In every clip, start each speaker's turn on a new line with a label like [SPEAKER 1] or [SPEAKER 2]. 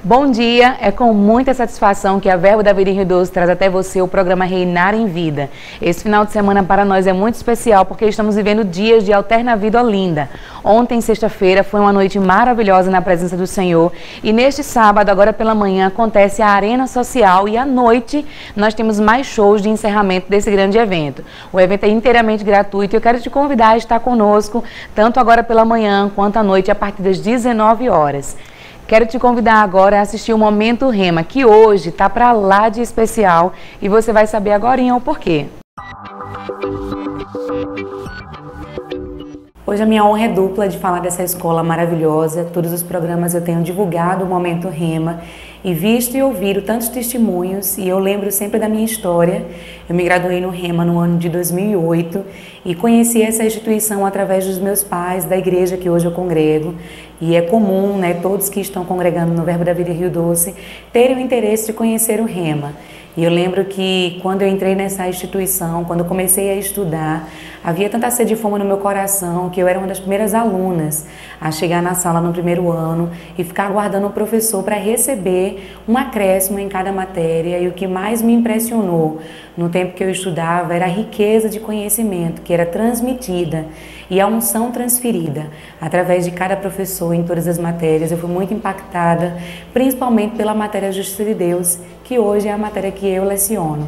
[SPEAKER 1] Bom dia, é com muita satisfação que a Verbo da Vida em Rio Doce traz até você o programa Reinar em Vida. Esse final de semana para nós é muito especial porque estamos vivendo dias de Alterna Vida Olinda. Ontem, sexta-feira, foi uma noite maravilhosa na presença do Senhor e neste sábado, agora pela manhã, acontece a Arena Social e à noite nós temos mais shows de encerramento desse grande evento. O evento é inteiramente gratuito e eu quero te convidar a estar conosco, tanto agora pela manhã quanto à noite, a partir das 19 horas. Quero te convidar agora a assistir o Momento Rema, que hoje está para lá de especial e você vai saber agorinha o porquê. Hoje a minha honra é dupla de falar dessa escola maravilhosa. Todos os programas eu tenho divulgado o Momento Rema e visto e ouvido tantos testemunhos, e eu lembro sempre da minha história. Eu me graduei no Rema no ano de 2008 e conheci essa instituição através dos meus pais, da igreja que hoje eu congrego. E é comum, né, todos que estão congregando no Verbo da Vida em Rio Doce terem o interesse de conhecer o Rema. E eu lembro que quando eu entrei nessa instituição, quando eu comecei a estudar, havia tanta sede e fome no meu coração que eu era uma das primeiras alunas a chegar na sala no primeiro ano e ficar aguardando o professor para receber um acréscimo em cada matéria. E o que mais me impressionou no tempo que eu estudava era a riqueza de conhecimento que era transmitida e a unção transferida através de cada professor em todas as matérias. Eu fui muito impactada, principalmente pela matéria Justiça de Deus, que hoje é a matéria que eu leciono.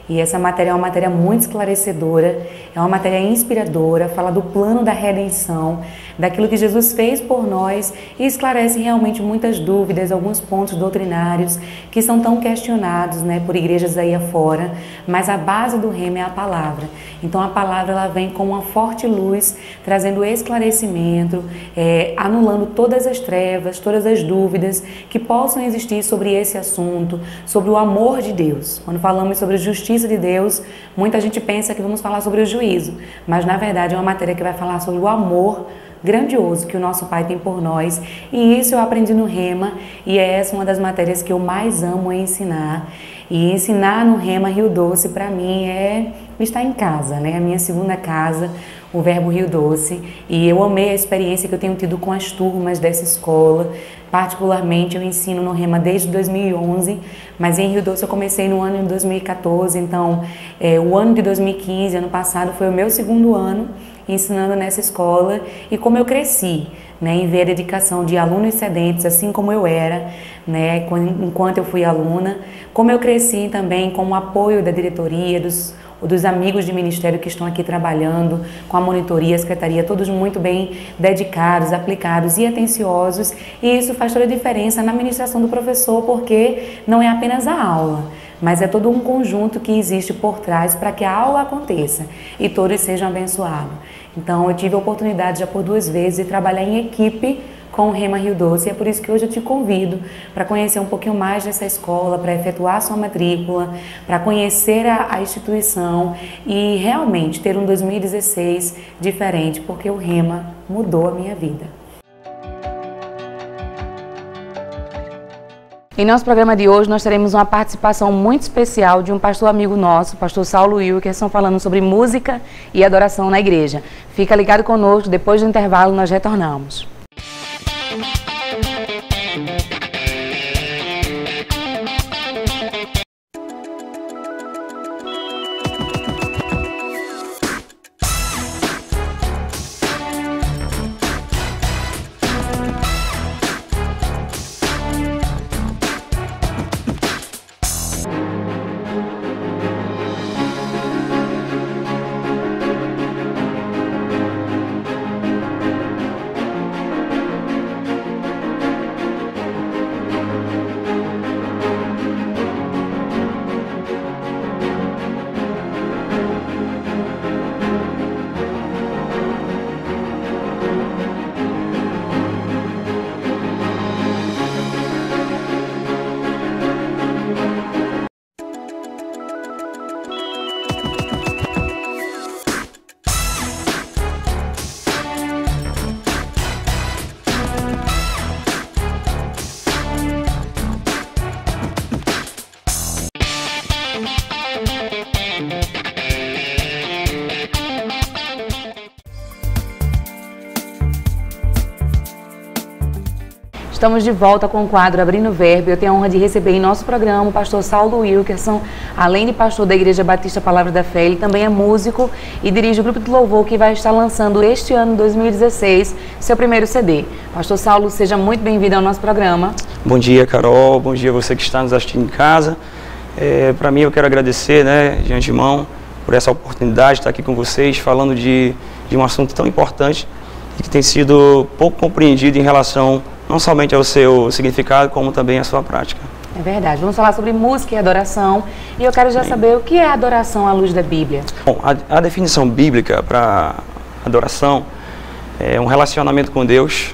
[SPEAKER 1] E essa matéria é uma matéria muito esclarecedora, é uma matéria inspiradora, fala do plano da redenção, daquilo que Jesus fez por nós e esclarece realmente muitas dúvidas, alguns pontos doutrinários que são tão questionados, né, por igrejas aí afora, mas a base do Rema é a palavra. Então a palavra ela vem com uma forte luz, trazendo esclarecimento, anulando todas as trevas, todas as dúvidas que possam existir sobre esse assunto, sobre o amor de Deus. Quando falamos sobre justiça de Deus, muita gente pensa que vamos falar sobre o juízo, mas na verdade é uma matéria que vai falar sobre o amor grandioso que o nosso Pai tem por nós, e isso eu aprendi no Rema, e essa é uma das matérias que eu mais amo ensinar. E ensinar no Rema Rio Doce para mim é estar em casa, né? A minha segunda casa, o Verbo Rio Doce, e eu amei a experiência que eu tenho tido com as turmas dessa escola. Particularmente eu ensino no Rema desde 2011, mas em Rio Doce eu comecei no ano de 2014, então o ano de 2015, ano passado, foi o meu segundo ano ensinando nessa escola, e como eu cresci, né, em ver a dedicação de alunos sedentes, assim como eu era, né, enquanto eu fui aluna, como eu cresci também com o apoio da diretoria, dos amigos de ministério que estão aqui trabalhando, com a monitoria, a secretaria, todos muito bem dedicados, aplicados e atenciosos, e isso faz toda a diferença na ministração do professor, porque não é apenas a aula, mas é todo um conjunto que existe por trás para que a aula aconteça e todos sejam abençoados. Então eu tive a oportunidade já por 2 vezes de trabalhar em equipe com o Rema Rio Doce, e é por isso que hoje eu te convido para conhecer um pouquinho mais dessa escola, para efetuar sua matrícula, para conhecer a instituição e realmente ter um 2016 diferente, porque o Rema mudou a minha vida. Em nosso programa de hoje, nós teremos uma participação muito especial de um pastor amigo nosso, o pastor Saulo Wilkerson, falando sobre música e adoração na igreja. Fica ligado conosco, depois do intervalo nós retornamos. Estamos de volta com o quadro Abrindo o Verbo. Eu tenho a honra de receber em nosso programa o pastor Saulo Wilkerson. Além de pastor da Igreja Batista Palavra da Fé, ele também é músico e dirige o grupo de louvor que vai estar lançando este ano, 2016, seu primeiro CD. Pastor Saulo, seja muito bem-vindo ao nosso programa.
[SPEAKER 2] Bom dia, Carol. Bom dia a você que está nos assistindo em casa. Para mim, eu quero agradecer, de antemão, por essa oportunidade de estar aqui com vocês, falando de um assunto tão importante e que tem sido pouco compreendido em relação não somente ao seu significado, como também à sua prática.
[SPEAKER 1] É verdade. Vamos falar sobre música e adoração. E eu quero já saber o que é adoração à luz da Bíblia.
[SPEAKER 2] Bom, a definição bíblica para adoração é um relacionamento com Deus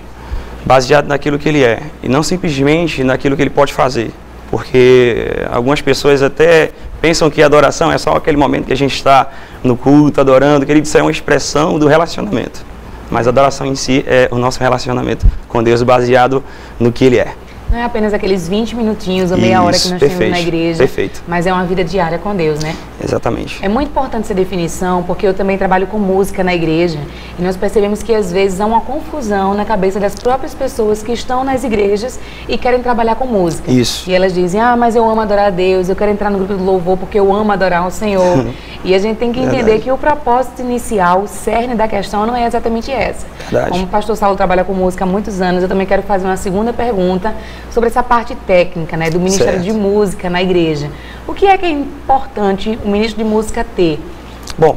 [SPEAKER 2] baseado naquilo que Ele é e não simplesmente naquilo que Ele pode fazer. Porque algumas pessoas até pensam que a adoração é só aquele momento que a gente está no culto, adorando, que isso é uma expressão do relacionamento. Mas a adoração em si é o nosso relacionamento com Deus baseado no que Ele é.
[SPEAKER 1] Não é apenas aqueles 20 minutinhos ou meia hora que nós temos na igreja,
[SPEAKER 2] perfeito.
[SPEAKER 1] Mas é uma vida diária com Deus, né?
[SPEAKER 2] Exatamente.
[SPEAKER 1] É muito importante essa definição, porque eu também trabalho com música na igreja e nós percebemos que às vezes há uma confusão na cabeça das próprias pessoas que estão nas igrejas e querem trabalhar com música.
[SPEAKER 2] Isso.
[SPEAKER 1] E elas dizem, mas eu amo adorar a Deus, eu quero entrar no grupo do louvor porque eu amo adorar o Senhor. E a gente tem que entender que o propósito inicial, o cerne da questão não é exatamente essa.
[SPEAKER 2] Verdade.
[SPEAKER 1] Como o pastor Saulo trabalha com música há muitos anos, eu também quero fazer uma segunda pergunta sobre essa parte técnica, do Ministério de Música na igreja. O que é importante o ministro de música ter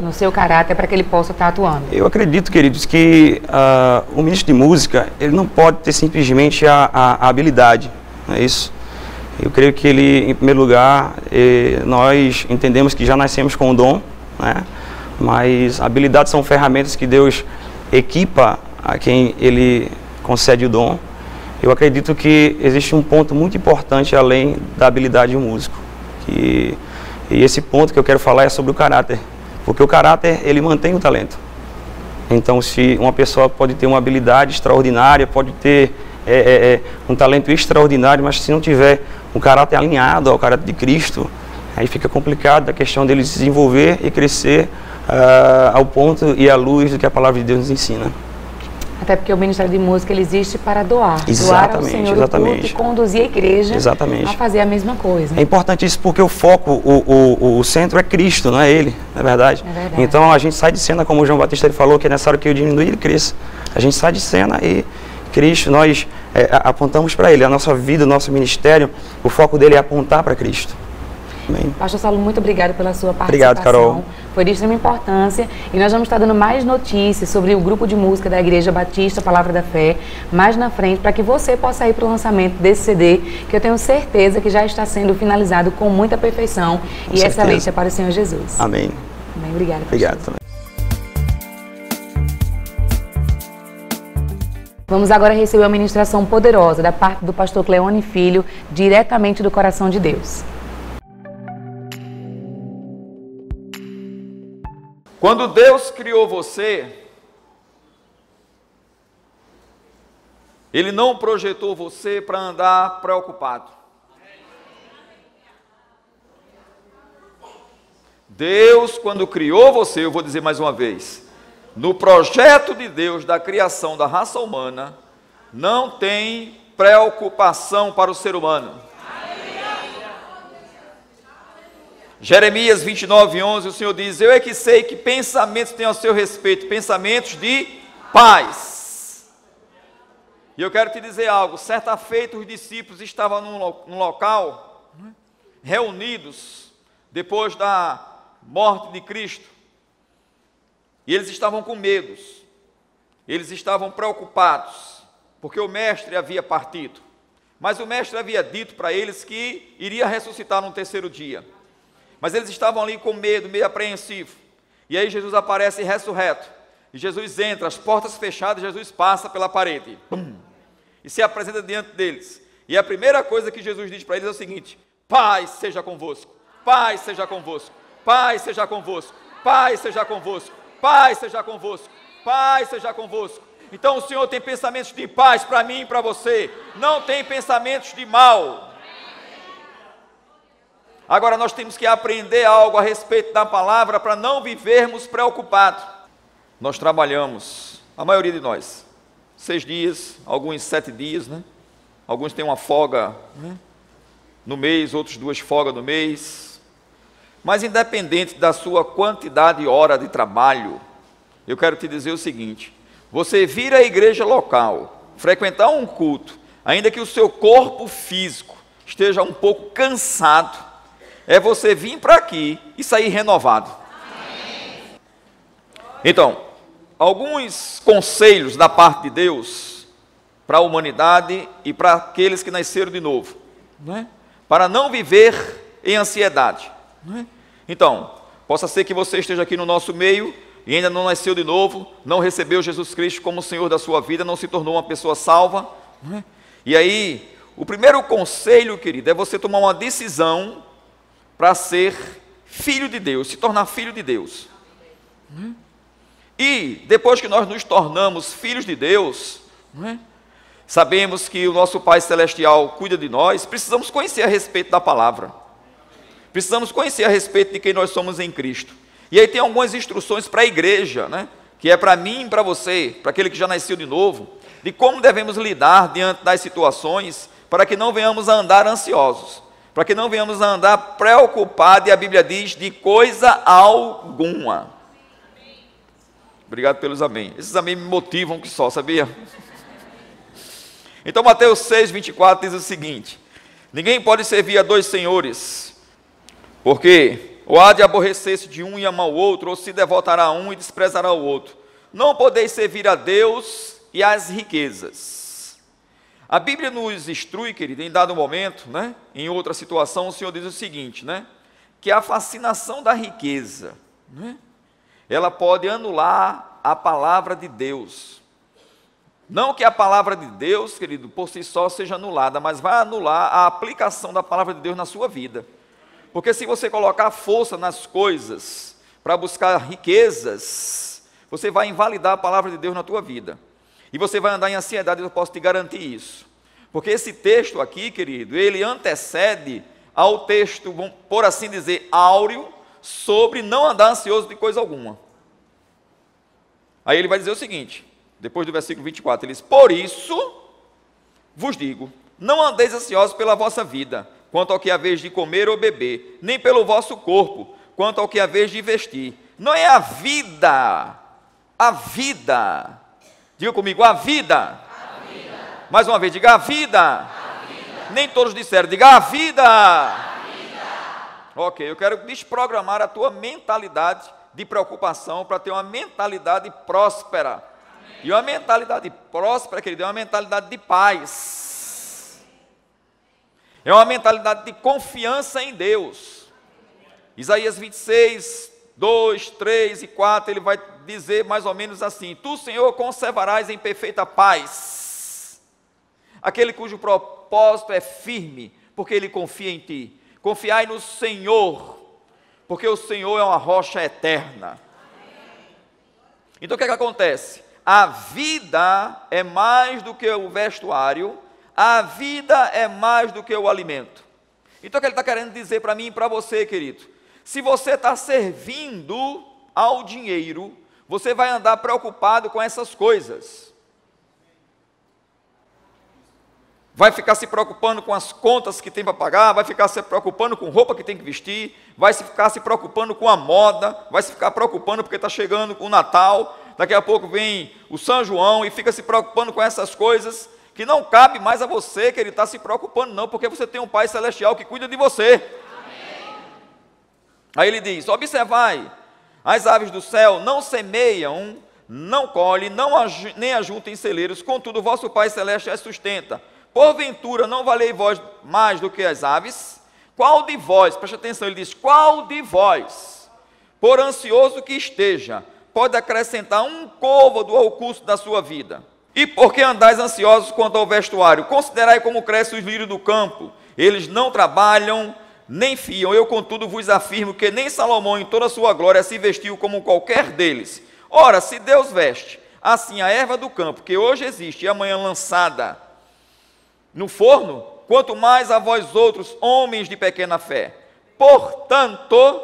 [SPEAKER 1] no seu caráter para que ele possa estar atuando? Eu
[SPEAKER 2] acredito, queridos, que o ministro de música, ele não pode ter simplesmente a habilidade, não é isso? Eu creio que ele, em primeiro lugar, nós entendemos que já nascemos com o dom, mas habilidades são ferramentas que Deus equipa a quem Ele concede o dom. Eu acredito que existe um ponto muito importante além da habilidade do músico. E esse ponto que eu quero falar é sobre o caráter. Porque o caráter, ele mantém o talento. Então, se uma pessoa pode ter uma habilidade extraordinária, pode ter um talento extraordinário, mas se não tiver um caráter alinhado ao caráter de Cristo, aí fica complicado a questão dele se desenvolver e crescer ao ponto e à luz do que a palavra de Deus nos ensina.
[SPEAKER 1] Até porque o Ministério de Música ele existe para doar.
[SPEAKER 2] Exatamente,
[SPEAKER 1] doar ao Senhor
[SPEAKER 2] exatamente.
[SPEAKER 1] O culto e conduzir a igreja a fazer a mesma coisa.
[SPEAKER 2] É importante isso porque o foco, o centro é Cristo, não é Ele, não é verdade?
[SPEAKER 1] É verdade.
[SPEAKER 2] Então a gente sai de cena, como o João Batista ele falou, que é necessário que eu diminua e ele cresça. A gente sai de cena e Cristo, nós apontamos para Ele. A nossa vida, o nosso ministério, o foco dele é apontar para Cristo. Amém.
[SPEAKER 1] Pastor Saulo, muito obrigado pela sua participação.
[SPEAKER 2] Obrigado, Carol.
[SPEAKER 1] Foi de extrema importância e nós vamos estar dando mais notícias sobre o grupo de música da Igreja Batista Palavra da Fé mais na frente, para que você possa ir para o lançamento desse CD, que eu tenho certeza que já está sendo finalizado com muita perfeição e excelência para o Senhor Jesus.
[SPEAKER 2] Amém.
[SPEAKER 1] Amém. Obrigado.
[SPEAKER 2] Obrigado também.
[SPEAKER 1] Vamos agora receber uma ministração poderosa da parte do pastor Cleone Filho, diretamente do coração de Deus.
[SPEAKER 3] Quando Deus criou você, Ele não projetou você para andar preocupado. Deus, quando criou você, eu vou dizer mais uma vez, no projeto de Deus da criação da raça humana, não tem preocupação para o ser humano. Jeremias 29:11, o Senhor diz, eu é que sei que pensamentos têm ao seu respeito, pensamentos de paz. E eu quero te dizer algo, certa feita os discípulos estavam num local, reunidos, depois da morte de Cristo, e eles estavam com medos, eles estavam preocupados, porque o mestre havia partido, mas o mestre havia dito para eles que iria ressuscitar no terceiro dia. Mas eles estavam ali com medo, meio apreensivo. E aí Jesus aparece ressurreto. E Jesus entra, as portas fechadas, Jesus passa pela parede. E se apresenta diante deles. E a primeira coisa que Jesus diz para eles é o seguinte: paz seja convosco, paz seja convosco, paz seja convosco, paz seja convosco, paz seja convosco, paz seja convosco. Então o Senhor tem pensamentos de paz para mim e para você. Não tem pensamentos de mal. Agora nós temos que aprender algo a respeito da palavra para não vivermos preocupados. Nós trabalhamos, a maioria de nós, 6 dias, alguns 7 dias, Alguns têm uma folga, né, no mês, outros 2 folgas no mês. Mas independente da sua quantidade de hora de trabalho, eu quero te dizer o seguinte: você vir à igreja local, frequentar um culto, ainda que o seu corpo físico esteja um pouco cansado, é você vir para aqui e sair renovado. Então, alguns conselhos da parte de Deus para a humanidade e para aqueles que nasceram de novo, né? Para não viver em ansiedade, né? Então, possa ser que você esteja aqui no nosso meio e ainda não nasceu de novo, não recebeu Jesus Cristo como Senhor da sua vida, não se tornou uma pessoa salva, né? E aí, o primeiro conselho, querido, é você tomar uma decisão para ser filho de Deus, se tornar filho de Deus, né? E depois que nós nos tornamos filhos de Deus, né, sabemos que o nosso Pai Celestial cuida de nós, precisamos conhecer a respeito da palavra. Precisamos conhecer a respeito de quem nós somos em Cristo. E aí tem algumas instruções para a igreja, né, que é para mim e para você, para aquele que já nasceu de novo, de como devemos lidar diante das situações, para que não venhamos a andar ansiosos, para que não venhamos a andar preocupados, e a Bíblia diz, de coisa alguma. Obrigado pelos amém. Esses amém me motivam que só, sabia? Então Mateus 6, 24 diz o seguinte: ninguém pode servir a 2 senhores, porque ou há de aborrecer-se de um e amar o outro, ou se devotará a um e desprezará o outro. Não podeis servir a Deus e às riquezas. A Bíblia nos instrui, querido, em dado momento, né, em outra situação, o Senhor diz o seguinte, né, que a fascinação da riqueza, né, ela pode anular a palavra de Deus. Não que a palavra de Deus, querido, por si só seja anulada, mas vai anular a aplicação da palavra de Deus na sua vida. Porque se você colocar força nas coisas para buscar riquezas, você vai invalidar a palavra de Deus na tua vida. E você vai andar em ansiedade, eu posso te garantir isso. Porque esse texto aqui, querido, ele antecede ao texto, vamos por assim dizer, áureo, sobre não andar ansioso de coisa alguma. Aí ele vai dizer o seguinte, depois do versículo 24, ele diz: por isso vos digo, não andeis ansiosos pela vossa vida, quanto ao que haveis de comer ou beber, nem pelo vosso corpo, quanto ao que haveis de vestir. Não é a vida, diga comigo, a vida. Mais uma vez, diga a vida. Nem todos disseram, diga a vida. Ok, eu quero desprogramar a tua mentalidade de preocupação para ter uma mentalidade próspera. Amém. E uma mentalidade próspera, querido, é uma mentalidade de paz. É uma mentalidade de confiança em Deus. Isaías 26, 2, 3 e 4, ele vai dizer mais ou menos assim: tu, Senhor, conservarás em perfeita paz aquele cujo propósito é firme, porque ele confia em ti. Confiai no Senhor, porque o Senhor é uma rocha eterna. Então o que é que acontece? A vida é mais do que o vestuário, a vida é mais do que o alimento. Então o que ele está querendo dizer para mim e para você, querido? Se você está servindo ao dinheiro, você vai andar preocupado com essas coisas. Vai ficar se preocupando com as contas que tem para pagar, vai ficar se preocupando com roupa que tem que vestir, vai ficar se preocupando com a moda, vai se ficar preocupando porque está chegando o Natal, daqui a pouco vem o São João e fica se preocupando com essas coisas que não cabe mais a você, que ele está se preocupando não, porque você tem um Pai Celestial que cuida de você. Amém. Aí ele diz: observai, as aves do céu não semeiam, não colhem, nem ajuntam em celeiros, contudo o vosso Pai Celeste as sustenta. Porventura não valei vós mais do que as aves? Qual de vós, preste atenção, ele diz, qual de vós, por ansioso que esteja, pode acrescentar um côvado ao curso da sua vida? E por que andais ansiosos quanto ao vestuário? Considerai como crescem os lírios do campo, eles não trabalham, nem fiam. Eu, contudo, vos afirmo que nem Salomão em toda a sua glória se vestiu como qualquer deles. Ora, se Deus veste assim a erva do campo, que hoje existe e amanhã lançada no forno, quanto mais a vós outros, homens de pequena fé. Portanto,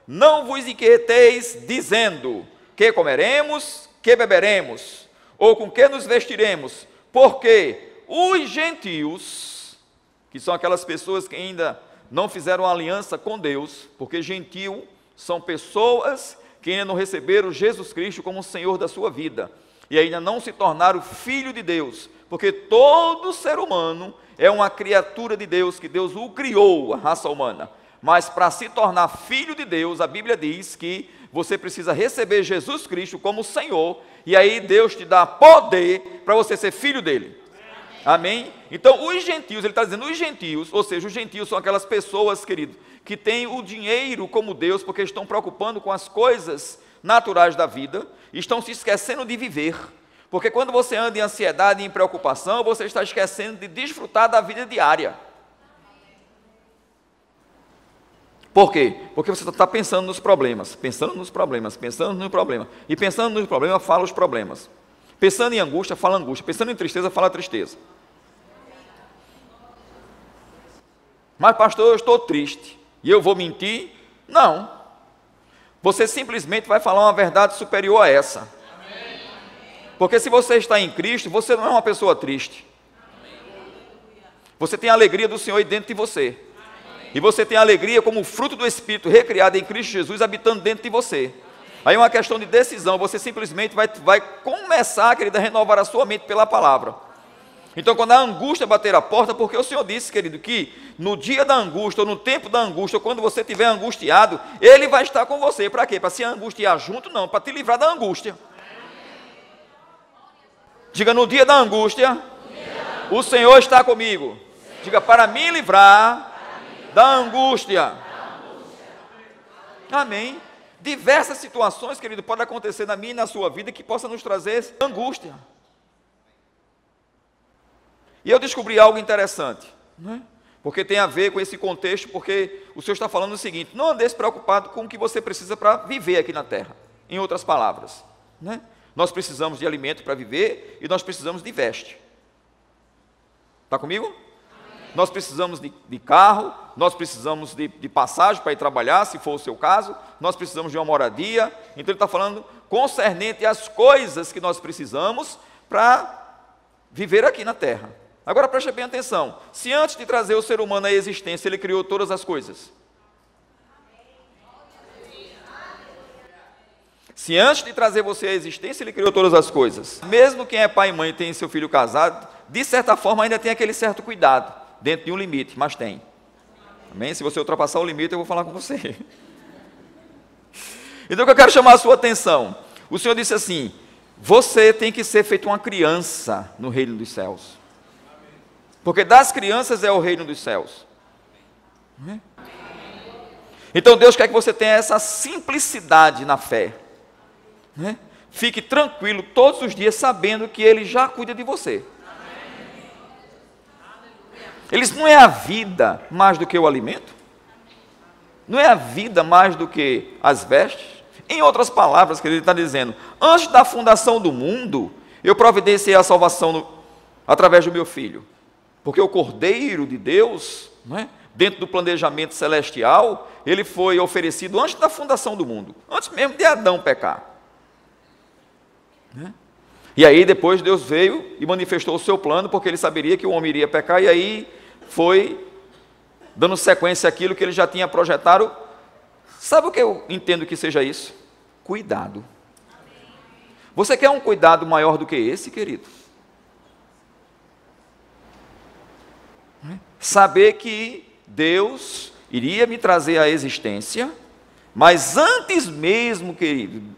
[SPEAKER 3] não vos inquieteis, dizendo, que comeremos, que beberemos, ou com que nos vestiremos, porque os gentios, que são aquelas pessoas que ainda não fizeram aliança com Deus, porque gentio são pessoas que ainda não receberam Jesus Cristo como Senhor da sua vida, e ainda não se tornaram filho de Deus, porque todo ser humano é uma criatura de Deus, que Deus o criou, a raça humana. Mas para se tornar filho de Deus, a Bíblia diz que você precisa receber Jesus Cristo como Senhor, e aí Deus te dá poder para você ser filho dele. Amém? Então os gentios, ele está dizendo os gentios, ou seja, os gentios são aquelas pessoas, querido, que têm o dinheiro como Deus, porque estão preocupando com as coisas naturais da vida, estão se esquecendo de viver. Porque quando você anda em ansiedade e em preocupação, você está esquecendo de desfrutar da vida diária. Por quê? Porque você está pensando nos problemas, pensando nos problemas, pensando no problema. E pensando nos problemas, fala os problemas. Pensando em angústia, fala angústia. Pensando em tristeza, fala tristeza. Mas pastor, eu estou triste. E eu vou mentir? Não. Você simplesmente vai falar uma verdade superior a essa. Porque se você está em Cristo, você não é uma pessoa triste. Você tem a alegria do Senhor aí dentro de você. E você tem a alegria como fruto do Espírito recriado em Cristo Jesus habitando dentro de você. Aí é uma questão de decisão. Você simplesmente vai começar, querido, a renovar a sua mente pela palavra. Então quando a angústia bater a porta, porque o Senhor disse, querido, que no dia da angústia, ou no tempo da angústia, ou quando você estiver angustiado, Ele vai estar com você. Para quê? Para se angustiar junto? Não, para te livrar da angústia. Diga, no dia da angústia, o Senhor está comigo. Diga, para me livrar da angústia. Amém. Diversas situações, querido, podem acontecer na minha e na sua vida que possa nos trazer angústia. E eu descobri algo interessante, né? Porque tem a ver com esse contexto, porque o Senhor está falando o seguinte: não andeis preocupado com o que você precisa para viver aqui na terra. Em outras palavras, né? Nós precisamos de alimento para viver e nós precisamos de veste. Está comigo? Nós precisamos de carro, nós precisamos de passagem para ir trabalhar, se for o seu caso, nós precisamos de uma moradia. Então ele está falando concernente às coisas que nós precisamos para viver aqui na terra. Agora preste bem atenção, se antes de trazer o ser humano à existência, ele criou todas as coisas. Se antes de trazer você à existência, ele criou todas as coisas. Mesmo quem é pai e mãe e tem seu filho casado, de certa forma ainda tem aquele certo cuidado, dentro de um limite, mas tem. Amém? Se você ultrapassar o limite, eu vou falar com você. Então o que eu quero chamar a sua atenção, o Senhor disse assim: você tem que ser feito uma criança no reino dos céus. Porque das crianças é o reino dos céus. Então Deus quer que você tenha essa simplicidade na fé. Fique tranquilo todos os dias sabendo que Ele já cuida de você. Eles não é a vida mais do que o alimento? Não é a vida mais do que as vestes? Em outras palavras, que ele está dizendo, antes da fundação do mundo, eu providenciei a salvação através do meu Filho. Porque o Cordeiro de Deus, dentro do planejamento celestial, ele foi oferecido antes da fundação do mundo, antes mesmo de Adão pecar. E aí depois Deus veio e manifestou o seu plano, porque ele saberia que o homem iria pecar, e aí foi dando sequência àquilo que ele já tinha projetado. Sabe o que eu entendo que seja isso? Cuidado. Você quer um cuidado maior do que esse, querido? Saber que Deus iria me trazer à existência, mas antes mesmo, querido,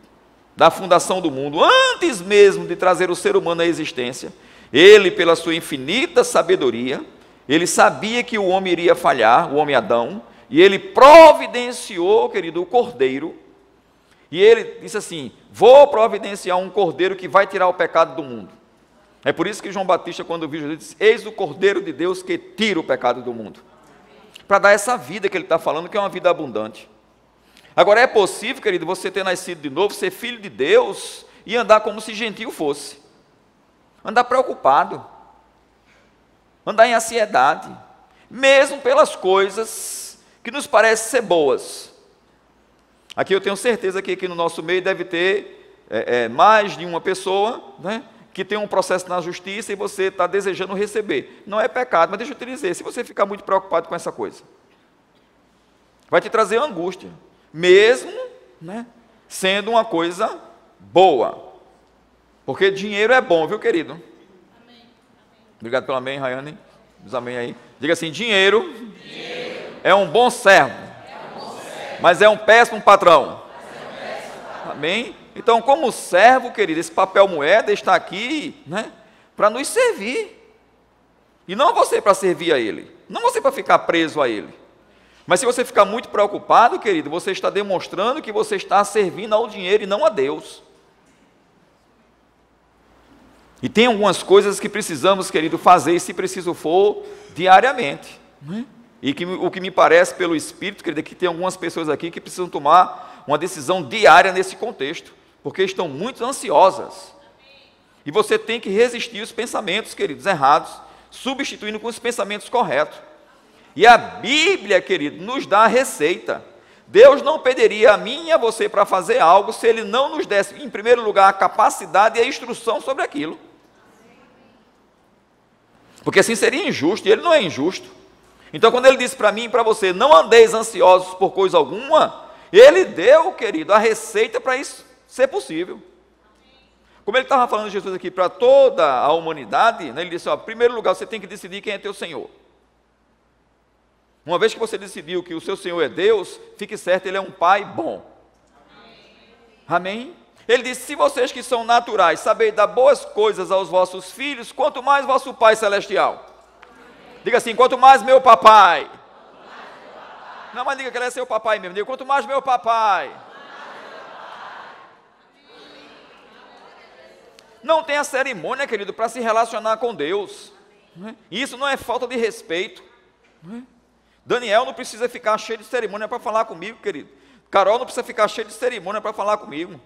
[SPEAKER 3] da fundação do mundo, antes mesmo de trazer o ser humano à existência, Ele, pela sua infinita sabedoria, Ele sabia que o homem iria falhar, o homem Adão, e Ele providenciou, querido, o Cordeiro, e Ele disse assim: vou providenciar um Cordeiro que vai tirar o pecado do mundo. É por isso que João Batista, quando viu Jesus, disse: eis o Cordeiro de Deus que tira o pecado do mundo. Para dar essa vida que ele está falando, que é uma vida abundante. Agora, é possível, querido, você ter nascido de novo, ser filho de Deus e andar como se gentio fosse. Andar preocupado. Andar em ansiedade. Mesmo pelas coisas que nos parecem ser boas. Aqui eu tenho certeza que aqui no nosso meio deve ter mais de uma pessoa, que tem um processo na justiça e você está desejando receber. Não é pecado, mas deixa eu te dizer, se você ficar muito preocupado com essa coisa, vai te trazer angústia, mesmo, né, sendo uma coisa boa. Porque dinheiro é bom, viu, querido? Amém. Obrigado pelo amém, Rayane. Diz amém aí. Diga assim, dinheiro é um bom servo, mas é um péssimo patrão. Amém? Então, como servo, querido, esse papel moeda está aqui, né, para nos servir. E não você para servir a Ele. Não você para ficar preso a Ele. Mas se você ficar muito preocupado, querido, você está demonstrando que você está servindo ao dinheiro e não a Deus. E tem algumas coisas que precisamos, querido, fazer, e se preciso for, diariamente. Né? E o que me parece pelo Espírito, querido, é que tem algumas pessoas aqui que precisam tomar uma decisão diária nesse contexto, porque estão muito ansiosas. E você tem que resistir os pensamentos, queridos, errados, substituindo com os pensamentos corretos. E a Bíblia, querido, nos dá a receita. Deus não pediria a mim e a você para fazer algo se Ele não nos desse, em primeiro lugar, a capacidade e a instrução sobre aquilo. Porque assim seria injusto, e Ele não é injusto. Então, quando Ele disse para mim e para você, não andeis ansiosos por coisa alguma, Ele deu, querido, a receita para isso ser possível. Como Ele estava falando de Jesus aqui para toda a humanidade, né, Ele disse, ó, em primeiro lugar, você tem que decidir quem é teu Senhor. Uma vez que você decidiu que o seu Senhor é Deus, fique certo, Ele é um Pai bom. Amém? Ele disse, se vocês que são naturais sabem dar boas coisas aos vossos filhos, quanto mais vosso Pai Celestial. Diga assim, quanto mais meu papai. Não, mas diga que Ele é seu papai mesmo. Diga, quanto mais meu papai. Não tenha cerimônia, querido, para se relacionar com Deus. Isso não é falta de respeito. Daniel não precisa ficar cheio de cerimônia para falar comigo, querido. Carol não precisa ficar cheio de cerimônia para falar comigo.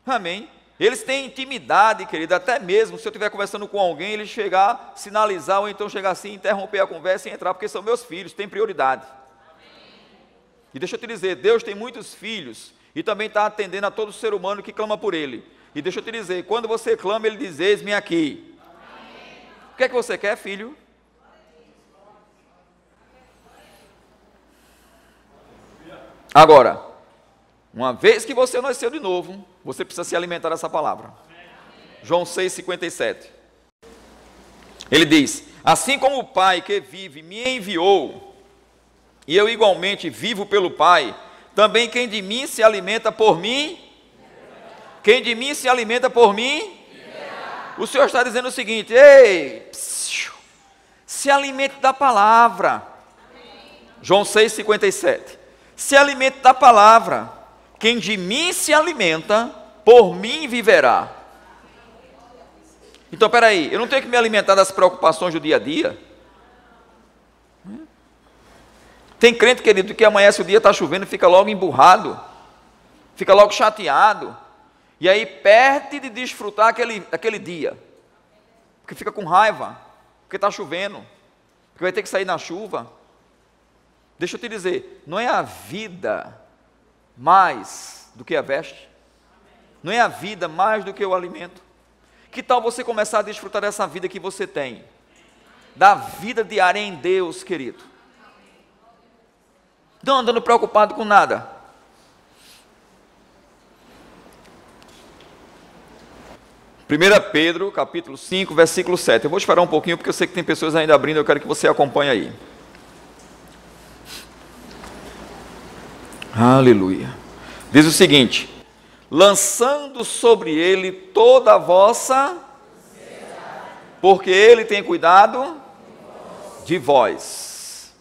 [SPEAKER 3] Amém? Eles têm intimidade, querido, até mesmo se eu estiver conversando com alguém, ele chegar, sinalizar, ou então chegar assim, interromper a conversa e entrar, porque são meus filhos, têm prioridade. E deixa eu te dizer, Deus tem muitos filhos, e também está atendendo a todo ser humano que clama por Ele. E deixa eu te dizer, quando você clama, Ele diz, eis-me aqui. O que é que você quer, filho? Agora, uma vez que você nasceu de novo, você precisa se alimentar dessa palavra. João 6,57. Ele diz, assim como o Pai que vive me enviou, e eu igualmente vivo pelo Pai, também quem de mim se alimenta por mim, quem de mim se alimenta por mim, o Senhor está dizendo o seguinte, ei, se alimente da palavra. João 6,57. Se alimente da palavra. Quem de mim se alimenta, por mim viverá. Então, peraí, eu não tenho que me alimentar das preocupações do dia a dia? Tem crente, querido, que amanhece o dia, está chovendo, fica logo emburrado, fica logo chateado, e aí perde de desfrutar aquele dia, porque fica com raiva, porque está chovendo, porque vai ter que sair na chuva. Deixa eu te dizer, não é a vida mais do que a veste? Não é a vida mais do que o alimento? Que tal você começar a desfrutar dessa vida que você tem? Da vida diária em Deus, querido. Não andando preocupado com nada. Primeira Pedro, capítulo 5, versículo 7. Eu vou esperar um pouquinho, porque eu sei que tem pessoas ainda abrindo, eu quero que você acompanhe aí. Aleluia. Diz o seguinte, lançando sobre ele toda a vossa, porque ele tem cuidado de vós.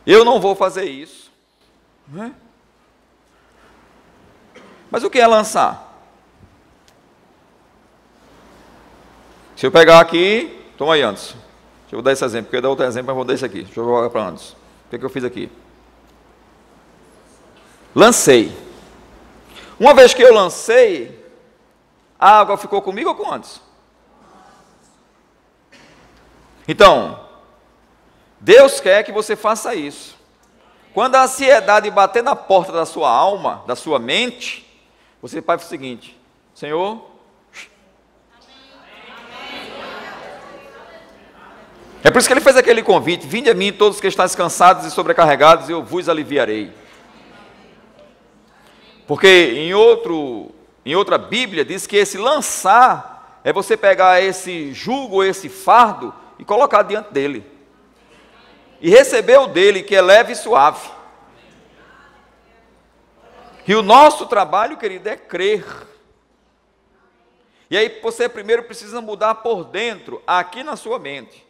[SPEAKER 3] Eu não vou fazer isso, né? Mas o que é lançar? Se eu pegar aqui, toma aí, Anderson. Deixa eu dar esse exemplo, porque eu ia dar outro exemplo, mas vou dar esse aqui. Deixa eu jogar para Anderson. O que eu fiz aqui? Lancei. Uma vez que eu lancei, a água ficou comigo ou com Anderson? Então, Deus quer que você faça isso. Quando a ansiedade bater na porta da sua alma, da sua mente, você faz o seguinte: Senhor, é por isso que ele fez aquele convite: vinde a mim todos que estáis cansados e sobrecarregados, e eu vos aliviarei. Porque em outra Bíblia diz que esse lançar é você pegar esse jugo, esse fardo e colocar diante dele. E receber o dele, que é leve e suave. E o nosso trabalho, querido, é crer. E aí você primeiro precisa mudar por dentro, aqui na sua mente.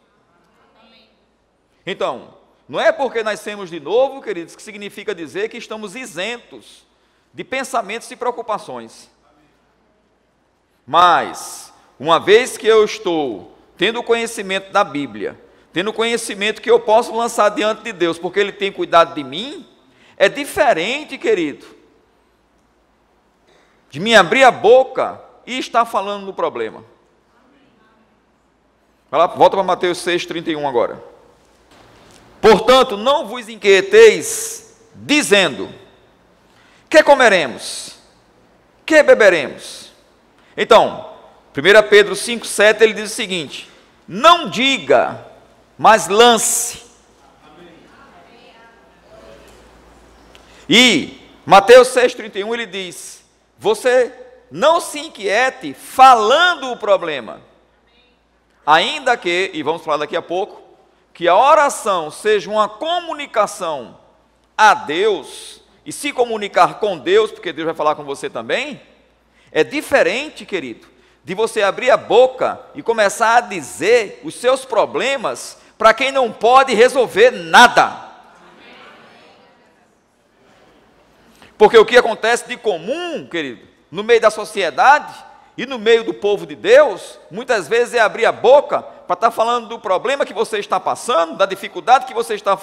[SPEAKER 3] Então, não é porque nascemos de novo, queridos, que significa dizer que estamos isentos de pensamentos e preocupações. Mas, uma vez que eu estou tendo conhecimento da Bíblia, tendo conhecimento que eu posso lançar diante de Deus, porque Ele tem cuidado de mim, é diferente, querido, de me abrir a boca e estar falando do problema. Vai lá, volta para Mateus 6,31 agora. Portanto, não vos inquieteis, dizendo: que comeremos? Que beberemos? Então, 1 Pedro 5,7, ele diz o seguinte: não diga, mas lance. E Mateus 6,31 ele diz: você não se inquiete falando o problema, ainda que, e vamos falar daqui a pouco, que a oração seja uma comunicação a Deus, e se comunicar com Deus, porque Deus vai falar com você também, é diferente, querido, de você abrir a boca e começar a dizer os seus problemas para quem não pode resolver nada. Porque o que acontece de comum, querido, no meio da sociedade e no meio do povo de Deus, muitas vezes é abrir a boca para estar falando do problema que você está passando, da dificuldade que você está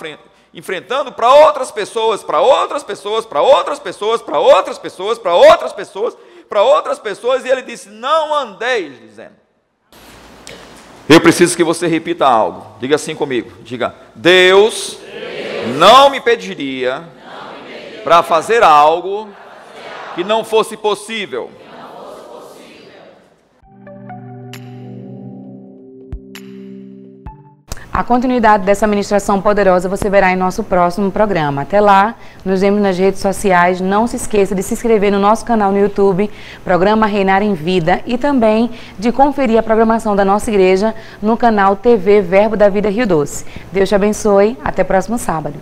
[SPEAKER 3] enfrentando para outras pessoas, para outras pessoas, para outras pessoas, para outras pessoas, para outras pessoas, para outras pessoas, e ele disse: não andeis dizendo. Eu preciso que você repita algo. Diga assim comigo. Diga: Deus não me pediria para fazer algo que não fosse possível.
[SPEAKER 1] A continuidade dessa ministração poderosa você verá em nosso próximo programa. Até lá, nos vemos nas redes sociais. Não se esqueça de se inscrever no nosso canal no YouTube, Programa Reinar em Vida, e também de conferir a programação da nossa igreja no canal TV Verbo da Vida Rio Doce. Deus te abençoe. Até o próximo sábado.